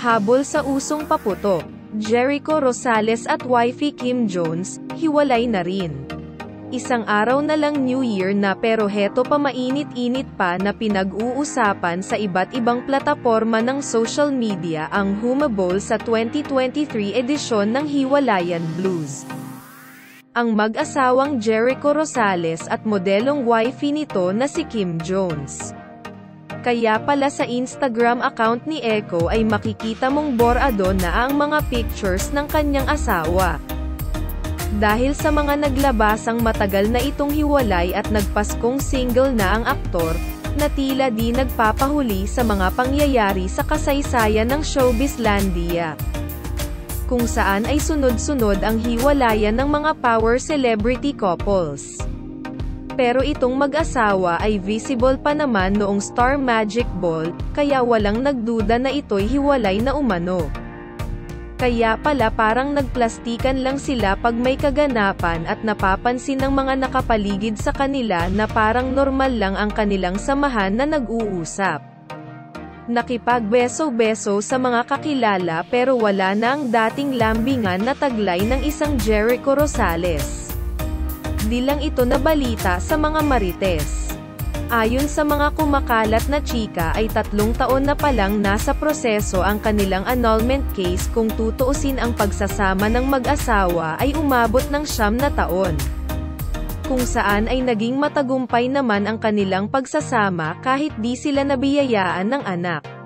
Habol sa usong paputok. Jericho Rosales at wifey Kim Jones, hiwalay na rin. Isang araw na lang New Year na pero heto pa mainit-init pa na pinag-uusapan sa iba't ibang plataporma ng social media ang humabol sa 2023 edisyon ng Hiwalayan Blues. Ang mag-asawang Jericho Rosales at modelong wifey nito na si Kim Jones. Kaya pala sa Instagram account ni Echo ay makikita mong borado na ang mga pictures ng kanyang asawa. Dahil sa mga naglabasang matagal na itong hiwalay at nagpaskong single na ang aktor, na tila di nagpapahuli sa mga pangyayari sa kasaysayan ng showbizlandia. Kung saan ay sunod-sunod ang hiwalayan ng mga power celebrity couples. Pero itong mag-asawa ay visible pa naman noong Star Magic Ball, kaya walang nagduda na ito'y hiwalay na umano. Kaya pala parang nagplastikan lang sila pag may kaganapan at napapansin ng mga nakapaligid sa kanila na parang normal lang ang kanilang samahan na nag-uusap. Nakipagbeso-beso sa mga kakilala pero wala na ang dating lambingan na taglay ng isang Jericho Rosales. Di lang ito nabalita sa mga marites. Ayon sa mga kumakalat na chika ay 3 taon na palang nasa proseso ang kanilang annulment case kung tutuusin ang pagsasama ng mag-asawa ay umabot ng 9 na taon. Kung saan ay naging matagumpay naman ang kanilang pagsasama kahit di sila nabiyayaan ng anak.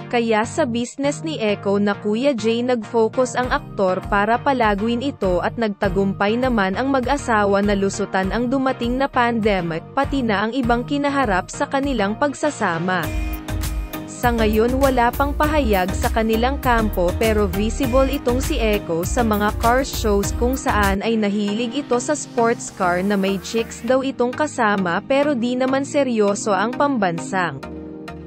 Kaya sa business ni Echo na Kuya Jay nag-focus ang aktor para palaguin ito at nagtagumpay naman ang mag-asawa na lusutan ang dumating na pandemic pati na ang ibang kinaharap sa kanilang pagsasama. Sa ngayon wala pang pahayag sa kanilang kampo pero visible itong si Echo sa mga car shows kung saan ay nahilig ito sa sports car na may chicks daw itong kasama pero di naman seryoso ang pambansang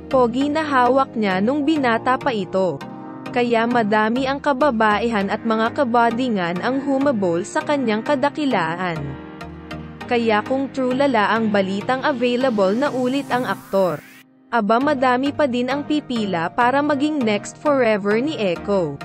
pogi na hawak niya nung binata pa ito. Kaya madami ang kababaihan at mga kabadingan ang humabol sa kanyang kadakilaan. Kaya kung true lala ang balitang available na ulit ang aktor, aba madami pa din ang pipila para maging next forever ni Echo.